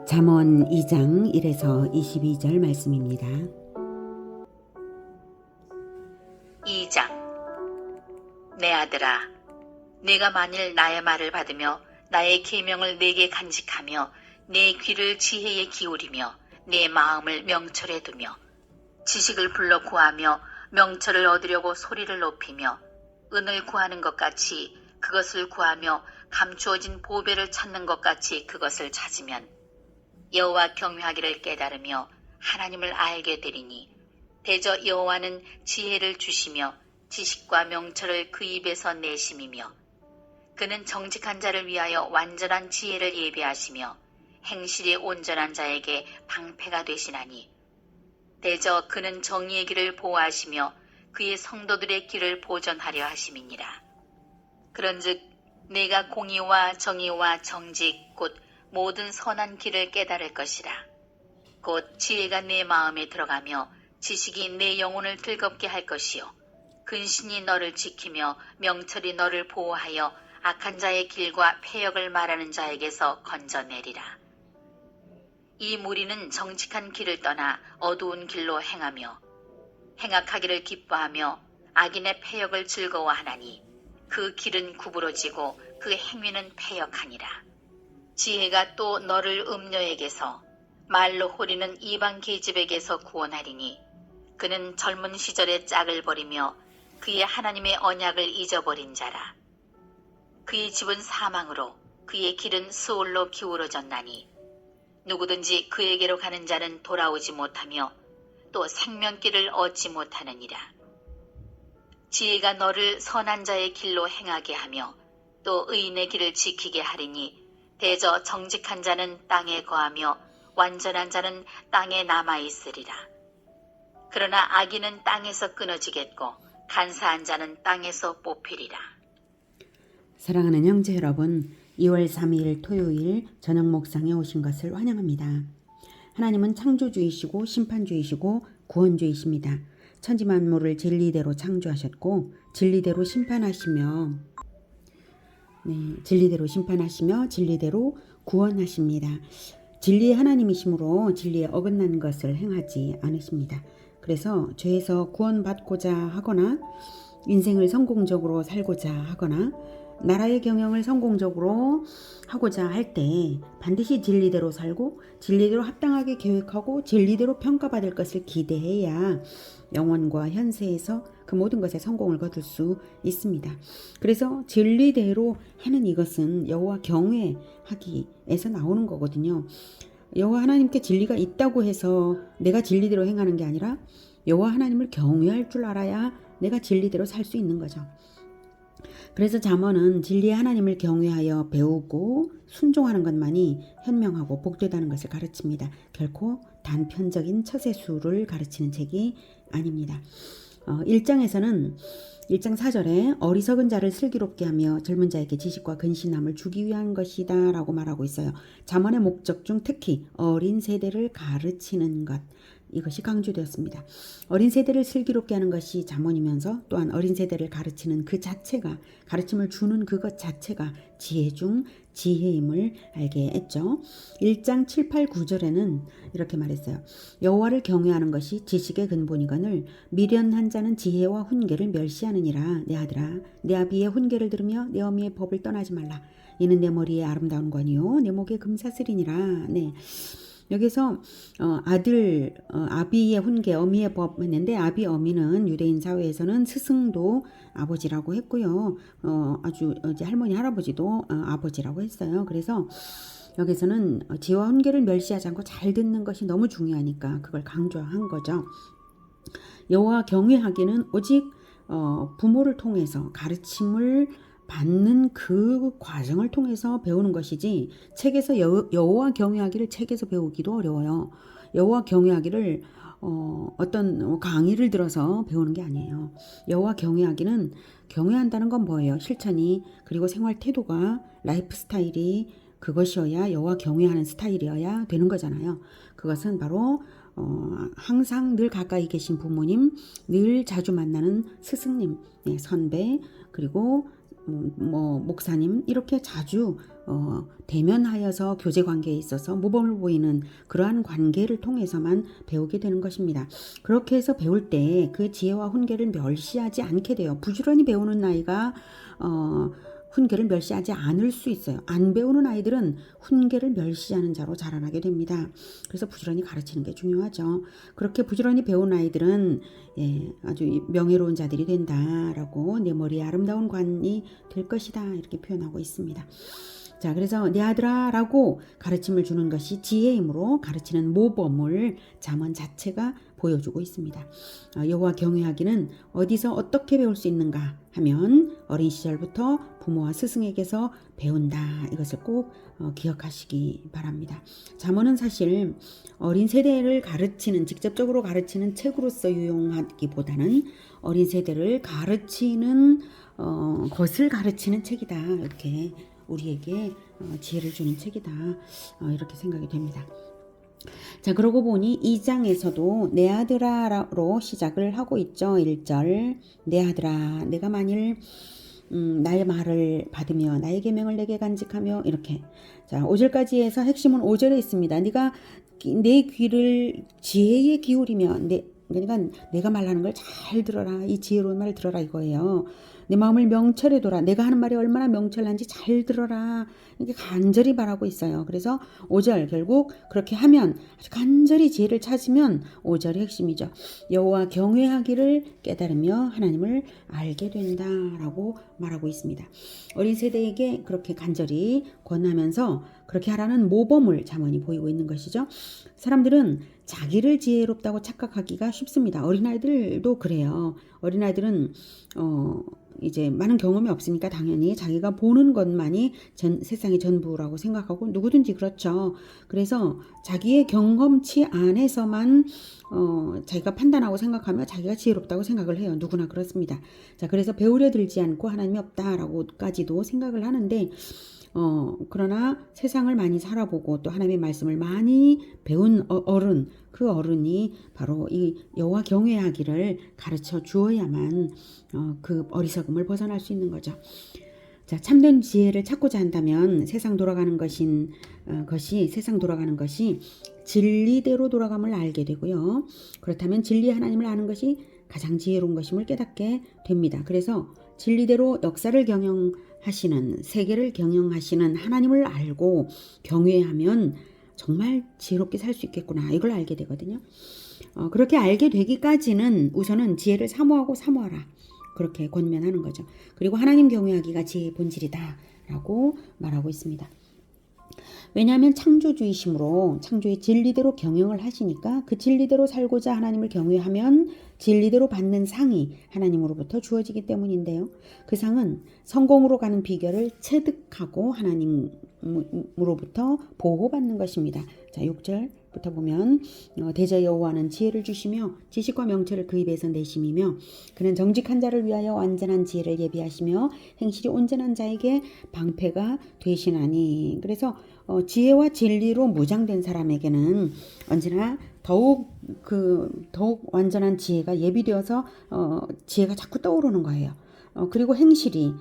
잠언 2장 1에서 22절 말씀입니다. 2장. 내 아들아, 내가 만일 나의 말을 받으며 나의 계명을 내게 간직하며 내 귀를 지혜에 기울이며 내 마음을 명철에 두며 지식을 불러 구하며 명철을 얻으려고 소리를 높이며 은을 구하는 것 같이 그것을 구하며 감추어진 보배를 찾는 것 같이 그것을 찾으면 여호와 경외하기를 깨달으며 하나님을 알게 되리니 대저 여호와는 지혜를 주시며 지식과 명철을 그 입에서 내심이며 그는 정직한 자를 위하여 완전한 지혜를 예비하시며 행실이 온전한 자에게 방패가 되시나니 대저 그는 정의의 길을 보호하시며 그의 성도들의 길을 보전하려 하심이니라. 그런즉 내가 공의와 정의와 정직 곧 모든 선한 길을 깨달을 것이라. 곧 지혜가 내 마음에 들어가며 지식이 내 영혼을 즐겁게 할 것이요 근신이 너를 지키며 명철이 너를 보호하여 악한 자의 길과 패역을 말하는 자에게서 건져내리라. 이 무리는 정직한 길을 떠나 어두운 길로 행하며 행악하기를 기뻐하며 악인의 패역을 즐거워하나니 그 길은 구부러지고 그 행위는 패역하니라. 지혜가 또 너를 음녀에게서 말로 호리는 이방 계집에게서 구원하리니 그는 젊은 시절의 짝을 버리며 그의 하나님의 언약을 잊어버린 자라. 그의 집은 사망으로 그의 길은 스올로 기울어졌나니 누구든지 그에게로 가는 자는 돌아오지 못하며 또 생명길을 얻지 못하느니라. 지혜가 너를 선한 자의 길로 행하게 하며 또 의인의 길을 지키게 하리니 대저 정직한 자는 땅에 거하며 완전한 자는 땅에 남아있으리라. 그러나 악인은 땅에서 끊어지겠고 간사한 자는 땅에서 뽑히리라. 사랑하는 형제 여러분, 2월 3일 토요일 저녁 목상에 오신 것을 환영합니다. 하나님은 창조주이시고 심판주이시고 구원주이십니다. 천지만물을 진리대로 창조하셨고 진리대로 심판하시며 진리대로 구원하십니다. 진리의 하나님이시므로 진리에 어긋난 것을 행하지 않으십니다. 그래서 죄에서 구원받고자 하거나 인생을 성공적으로 살고자 하거나 나라의 경영을 성공적으로 하고자 할 때 반드시 진리대로 살고 진리대로 합당하게 계획하고 진리대로 평가받을 것을 기대해야 영원과 현세에서 그 모든 것에 성공을 거둘 수 있습니다. 그래서 진리대로 하는 이것은 여호와 경외하기에서 나오는 거거든요. 여호와 하나님께 진리가 있다고 해서 내가 진리대로 행하는 게 아니라 여호와 하나님을 경외할 줄 알아야 내가 진리대로 살 수 있는 거죠. 그래서 잠언은 진리의 하나님을 경외하여 배우고 순종하는 것만이 현명하고 복되다는 것을 가르칩니다. 결코 단편적인 처세술을 가르치는 책이 아닙니다. 1장에서는 1장 4절에 어리석은 자를 슬기롭게 하며 젊은 자에게 지식과 근신함을 주기 위한 것이다 라고 말하고 있어요. 잠언의 목적 중 특히 어린 세대를 가르치는 것, 이것이 강조되었습니다. 어린 세대를 슬기롭게 하는 것이 잠언이면서 또한 어린 세대를 가르치는 그 자체가, 가르침을 주는 그것 자체가 지혜 중 지혜임을 알게 했죠. 1장 7, 8, 9절에는 이렇게 말했어요. 여호와를 경외하는 것이 지식의 근본이거늘 미련한 자는 지혜와 훈계를 멸시하느니라. 내 아들아, 내 아비의 훈계를 들으며 내 어미의 법을 떠나지 말라. 이는 내 머리에 아름다운 관이요 내 목에 금사슬이니라. 네. 여기서 아비의 훈계, 어미의 법 했는데 아비, 어미는 유대인 사회에서는 스승도 아버지라고 했고요. 아주 이제 할머니, 할아버지도 아버지라고 했어요. 그래서 여기서는 지혜와 훈계를 멸시하지 않고 잘 듣는 것이 너무 중요하니까 그걸 강조한 거죠. 여호와 경외하기는 오직 부모를 통해서 가르침을 받는 그 과정을 통해서 배우는 것이지 책에서 여호와 경외하기를 책에서 배우기도 어려워요. 여호와 경외하기를 어떤 강의를 들어서 배우는 게 아니에요. 여호와 경외하기는 경외한다는 건 뭐예요? 실천이, 그리고 생활 태도가, 라이프 스타일이 그것이어야 여호와 경외하는 스타일이어야 되는 거잖아요. 그것은 바로 항상 늘 가까이 계신 부모님, 늘 자주 만나는 스승님, 선배, 그리고 목사님, 이렇게 자주 대면하여서 교제 관계에 있어서 모범을 보이는 그러한 관계를 통해서만 배우게 되는 것입니다. 그렇게 해서 배울 때 그 지혜와 훈계를 멸시하지 않게 돼요. 부지런히 배우는 아이가 훈계를 멸시하지 않을 수 있어요. 안 배우는 아이들은 훈계를 멸시하는 자로 자라나게 됩니다. 그래서 부지런히 가르치는 게 중요하죠. 그렇게 부지런히 배운 아이들은 아주 명예로운 자들이 된다라고 내 머리에 아름다운 관이 될 것이다 이렇게 표현하고 있습니다. 자, 그래서 내 아들아 라고 가르침을 주는 것이 지혜이므로 가르치는 모범을 잠언 자체가 보여주고 있습니다. 여호와 경외하기는 어디서 어떻게 배울 수 있는가 하면 어린 시절부터 부모와 스승에게서 배운다. 이것을 꼭 기억하시기 바랍니다. 잠언은 사실 어린 세대를 가르치는, 직접적으로 가르치는 책으로서 유용하기보다는 어린 세대를 가르치는 것을 가르치는 책이다. 이렇게 우리에게 지혜를 주는 책이다. 이렇게 생각이 됩니다. 자, 그러고 보니 2장에서도 내 아들아로 시작을 하고 있죠. 1절 내 아들아 내가 만일 나의 말을 받으며 나의 계명을 내게 간직하며 이렇게. 자, 5절까지 해서 핵심은 5절에 있습니다. 네가 내 귀를 지혜에 기울이며 그러니까 내가 말하는 걸 잘 들어라. 이 지혜로운 말을 들어라 이거예요. 내 마음을 명철에 둬라. 내가 하는 말이 얼마나 명철한지 잘 들어라. 이렇게 간절히 바라고 있어요. 그래서 5절 결국 그렇게 하면 아주 간절히 지혜를 찾으면 5절이 핵심이죠. 여호와 경외하기를 깨달으며 하나님을 알게 된다라고 말하고 있습니다. 어린 세대에게 그렇게 간절히 권하면서 그렇게 하라는 모범을 잠언이 보이고 있는 것이죠. 사람들은 자기를 지혜롭다고 착각하기가 쉽습니다. 어린아이들도 그래요. 어린아이들은 이제 많은 경험이 없으니까 당연히 자기가 보는 것만이 세상의 전부라고 생각하고 누구든지 그렇죠. 그래서 자기의 경험치 안에서만 자기가 판단하고 생각하며 자기가 지혜롭다고 생각을 해요. 누구나 그렇습니다. 자, 그래서 배우려 들지 않고 하나님이 없다라고까지도 생각을 하는데 그러나 세상을 많이 살아보고 또 하나님의 말씀을 많이 배운 어른, 그 어른이 바로 이 여호와 경외하기를 가르쳐 주어야만 그 어리석음을 벗어날 수 있는 거죠. 자, 참된 지혜를 찾고자 한다면 세상 돌아가는 것이 진리대로 돌아감을 알게 되고요. 그렇다면 진리 하나님을 아는 것이 가장 지혜로운 것임을 깨닫게 됩니다. 그래서 진리대로 역사를 경영하시는, 세계를 경영하시는 하나님을 알고 경외하면 정말 지혜롭게 살 수 있겠구나. 이걸 알게 되거든요. 그렇게 알게 되기까지는 우선은 지혜를 사모하라. 그렇게 권면하는 거죠. 그리고 하나님 경외하기가 지혜의 본질이다 라고 말하고 있습니다. 왜냐하면 창조주이심으로 창조의 진리대로 경영을 하시니까 그 진리대로 살고자 하나님을 경외하면 진리대로 받는 상이 하나님으로부터 주어지기 때문인데요. 그 상은 성공으로 가는 비결을 체득하고 하나님으로부터 보호받는 것입니다. 자, 6절부터 보면 대저 여호와는 지혜를 주시며 지식과 명철을 그 입에서 내심이며 그는 정직한 자를 위하여 완전한 지혜를 예비하시며 행실이 온전한 자에게 방패가 되시나니. 그래서 지혜와 진리로 무장된 사람에게는 언제나 더욱 완전한 지혜가 예비되어서 지혜가 자꾸 떠오르는 거예요. 그리고 행실이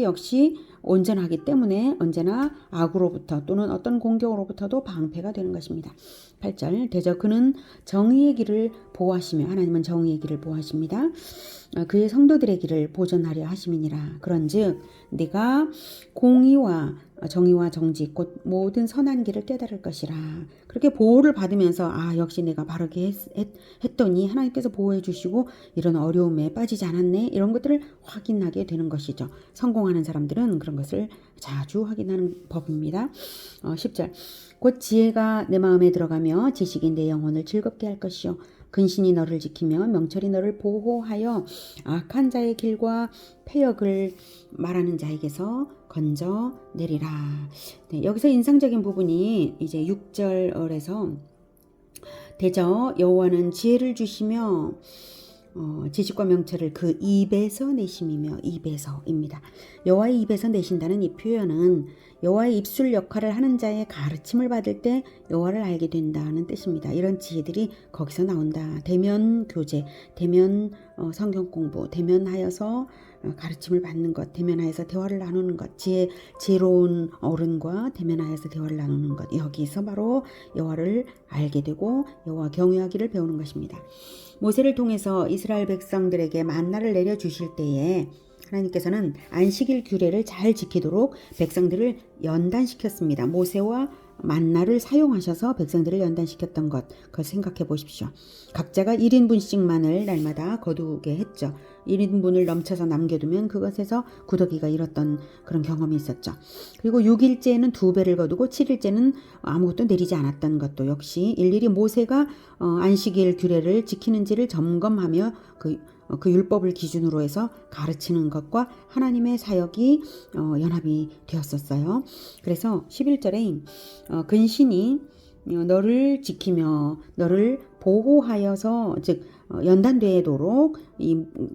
역시 온전하기 때문에 언제나 악으로부터 또는 어떤 공격으로부터도 방패가 되는 것입니다. 8절 대저 그는 정의의 길을 보호하시며 하나님은 정의의 길을 보호하십니다. 그의 성도들의 길을 보존하려 하심이니라. 그런즉 네가 공의와 정의와 정직 곧 모든 선한 길을 깨달을 것이라. 그렇게 보호를 받으면서 역시 내가 바르게 했더니 하나님께서 보호해 주시고 이런 어려움에 빠지지 않았네. 이런 것들을 확인하게 되는 것이죠. 성공하는 사람들은 그런 것을 자주 확인하는 법입니다. 10절 곧 지혜가 내 마음에 들어가며 지식이 내 영혼을 즐겁게 할 것이요 근신이 너를 지키며 명철이 너를 보호하여 악한 자의 길과 패역을 말하는 자에게서 건져내리라. 네, 여기서 인상적인 부분이 이제 6절에서 대저 여호와는 지혜를 주시며 지식과 명철을 그 입에서 내심이며 입에서입니다. 여호와의 입에서 내신다는 이 표현은 여호와의 입술 역할을 하는 자의 가르침을 받을 때 여호와를 알게 된다는 뜻입니다. 이런 지혜들이 거기서 나온다. 대면 교제, 대면 성경 공부, 대면하여서 가르침을 받는 것, 대면하여서 대화를 나누는 것, 지혜로운 어른과 대면하여서 대화를 나누는 것, 여기서 바로 여호와를 알게 되고 여호와 경외하기를 배우는 것입니다. 모세를 통해서 이스라엘 백성들에게 만나를 내려 주실 때에 하나님께서는 안식일 규례를 잘 지키도록 백성들을 연단시켰습니다. 모세와 만나를 사용하셔서 백성들을 연단시켰던 것, 그걸 생각해 보십시오. 각자가 1인분씩만을 날마다 거두게 했죠. 1인분을 넘쳐서 남겨두면 그것에서 구더기가 일었던 그런 경험이 있었죠. 그리고 6일째는 2배를 거두고 7일째는 아무것도 내리지 않았던 것도 역시 일일이 모세가 안식일 규례를 지키는지를 점검하며 그 율법을 기준으로 해서 가르치는 것과 하나님의 사역이 연합이 되었었어요. 그래서 11절에 근신이 너를 지키며 너를 보호하여서 즉 연단되도록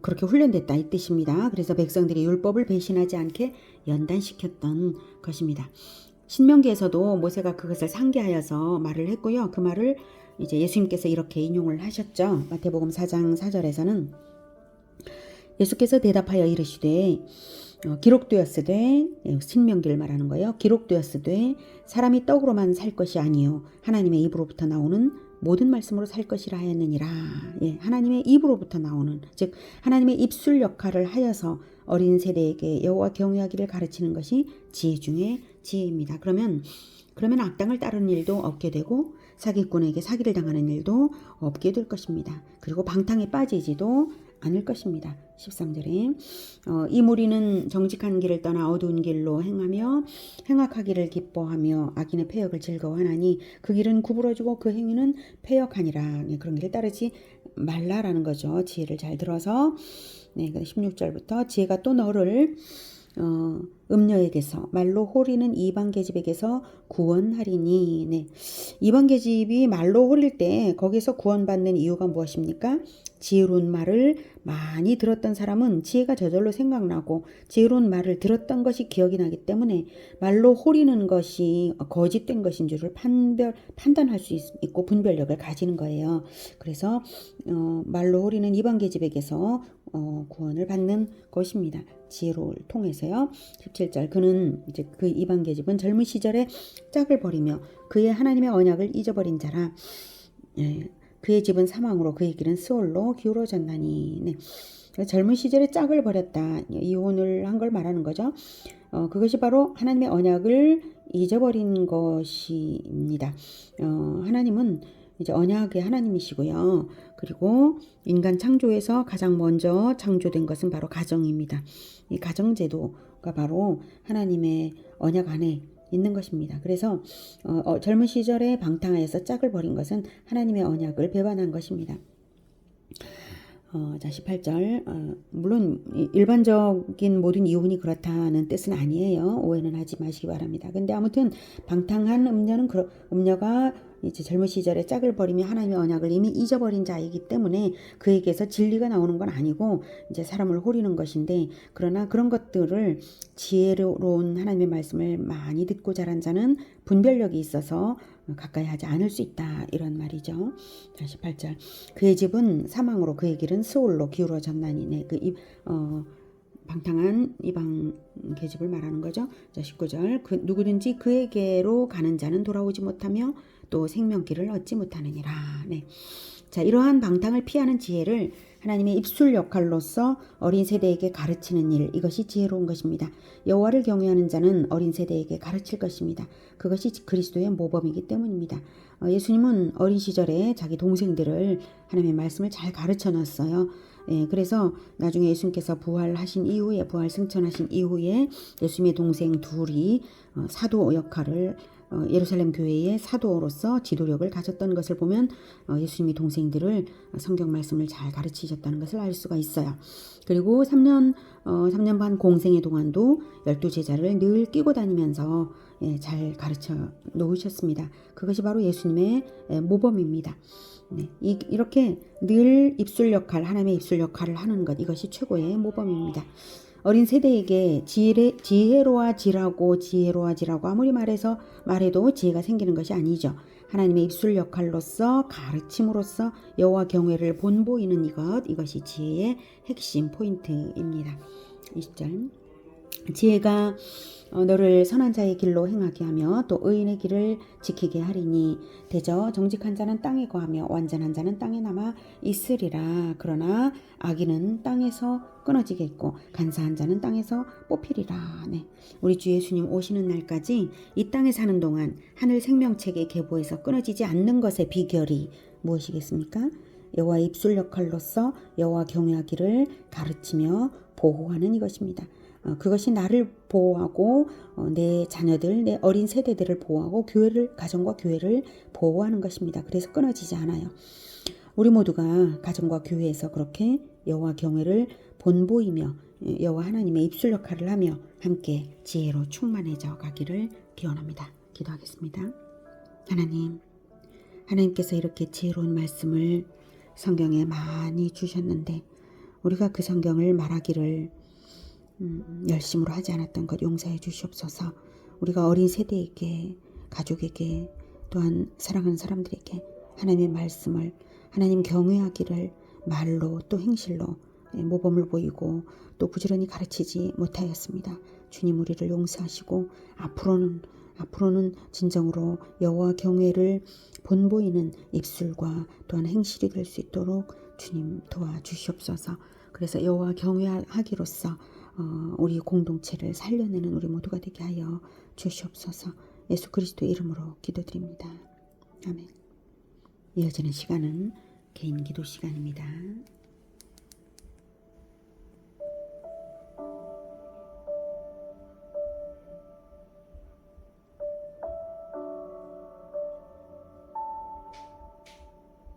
그렇게 훈련됐다 이 뜻입니다. 그래서 백성들이 율법을 배신하지 않게 연단시켰던 것입니다. 신명기에서도 모세가 그것을 상기하여서 말을 했고요. 그 말을 이제 예수님께서 이렇게 인용을 하셨죠. 마태복음 4장 4절에서는 예수께서 대답하여 이르시되 기록되었으되, 신명기를 말하는 거예요. 기록되었으되 사람이 떡으로만 살 것이 아니요 하나님의 입으로부터 나오는 모든 말씀으로 살 것이라 하였느니라. 하나님의 입으로부터 나오는, 즉 하나님의 입술 역할을 하여서 어린 세대에게 여호와 경외하기를 가르치는 것이 지혜 중에 지혜입니다. 그러면 악당을 따르는 일도 없게 되고 사기꾼에게 사기를 당하는 일도 없게 될 것입니다. 그리고 방탕에 빠지지도 않을 것입니다. 13절에 이 무리는 정직한 길을 떠나 어두운 길로 행하며 행악하기를 기뻐하며 악인의 패역을 즐거워하나니 그 길은 구부러지고 그 행위는 패역하니라. 그런 길을 따르지 말라라는 거죠. 지혜를 잘 들어서 16절부터 지혜가 또 너를 음녀에게서 말로 호리는 이방 계집에게서 구원하리니. 이방 계집이 말로 호릴 때 거기서 구원받는 이유가 무엇입니까? 지혜로운 말을 많이 들었던 사람은 지혜가 저절로 생각나고 지혜로운 말을 들었던 것이 기억이 나기 때문에 말로 호리는 것이 거짓된 것인 줄을 판단할 수 있고 분별력을 가지는 거예요. 그래서 말로 호리는 이방 계집에게서 구원을 받는 것입니다. 지혜를 통해서요. 17절 그는 이제 그 이방 계집은 젊은 시절에 짝을 버리며 그의 하나님의 언약을 잊어버린 자라. 그의 집은 사망으로 그의 길은 스올로 기울어졌나니. 젊은 시절에 짝을 버렸다. 이혼을 한 걸 말하는 거죠. 그것이 바로 하나님의 언약을 잊어버린 것입니다. 하나님은 이제 언약의 하나님이시고요. 그리고 인간 창조에서 가장 먼저 창조된 것은 바로 가정입니다. 이 가정제도가 바로 하나님의 언약 안에 있는 것입니다. 그래서 젊은 시절에 방탕하여서 짝을 버린 것은 하나님의 언약을 배반한 것입니다. 자 18절 물론 일반적인 모든 이혼이 그렇다는 뜻은 아니에요. 오해는 하지 마시기 바랍니다. 근데 아무튼 방탕한 음녀가 이제 젊은 시절에 짝을 버리며 하나님의 언약을 이미 잊어버린 자이기 때문에 그에게서 진리가 나오는 건 아니고 이제 사람을 호리는 것인데, 그러나 그런 것들을 지혜로운 하나님의 말씀을 많이 듣고 자란 자는 분별력이 있어서 가까이 하지 않을 수 있다, 이런 말이죠. 자 18절 그의 집은 사망으로 그의 길은 스올로 기울어졌나니. 방탕한 이방 계집을 말하는 거죠. 자 19절 누구든지 그에게로 가는 자는 돌아오지 못하며 또 생명길을 얻지 못하느니라. 자 이러한 방탕을 피하는 지혜를 하나님의 입술 역할로서 어린 세대에게 가르치는 일, 이것이 지혜로운 것입니다. 여호와를 경외하는 자는 어린 세대에게 가르칠 것입니다. 그것이 그리스도의 모범이기 때문입니다. 예수님은 어린 시절에 자기 동생들을 하나님의 말씀을 잘 가르쳐 놨어요. 그래서 나중에 예수님께서 부활 승천하신 이후에 예수님의 동생 둘이 사도 역할을 예루살렘 교회의 사도로서 지도력을 가졌던 것을 보면 예수님이 동생들을 성경 말씀을 잘 가르치셨다는 것을 알 수가 있어요. 그리고 3년 반 공생의 동안도 12제자를 늘 끼고 다니면서 잘 가르쳐 놓으셨습니다. 그것이 바로 예수님의 모범입니다. 이렇게 늘 입술 역할, 하나님의 입술 역할을 하는 것, 이것이 최고의 모범입니다. 어린 세대에게 지혜로워지라고 아무리 말해도 지혜가 생기는 것이 아니죠. 하나님의 입술 역할로서 가르침으로써 여호와 경외를 본보이는 이것이 지혜의 핵심 포인트입니다. 20절. 지혜가 너를 선한 자의 길로 행하게 하며 또 의인의 길을 지키게 하리니 대저 정직한 자는 땅에 거하며 완전한 자는 땅에 남아 있으리라. 그러나 악인은 땅에서 끊어지겠고 간사한 자는 땅에서 뽑히리라. 네. 우리 주 예수님 오시는 날까지 이 땅에 사는 동안 하늘 생명책의 계보에서 끊어지지 않는 것의 비결이 무엇이겠습니까? 여호와의 입술 역할로서 여호와 경외하기를 가르치며 보호하는 이것입니다. 그것이 나를 보호하고 내 자녀들, 내 어린 세대들을 보호하고 교회를, 가정과 교회를 보호하는 것입니다. 그래서 끊어지지 않아요. 우리 모두가 가정과 교회에서 그렇게 여호와 경외를 본보이며 여호와 하나님의 입술 역할을 하며 함께 지혜로 충만해져 가기를 기원합니다. 기도하겠습니다. 하나님께서 이렇게 지혜로운 말씀을 성경에 많이 주셨는데 우리가 그 성경을 말하기를 열심으로 하지 않았던 것 용서해 주시옵소서. 우리가 어린 세대에게, 가족에게, 또한 사랑하는 사람들에게 하나님의 말씀을, 하나님 경외하기를 말로 또 행실로 모범을 보이고 또 부지런히 가르치지 못하였습니다. 주님 우리를 용서하시고 앞으로는 진정으로 여호와 경외를 본보이는 입술과 또한 행실이 될 수 있도록 주님 도와주시옵소서. 그래서 여호와 경외하기로써 우리 공동체를 살려내는 우리 모두가 되게 하여 주시옵소서. 예수 그리스도 이름으로 기도드립니다. 아멘. 이어지는 시간은 개인 기도 시간입니다.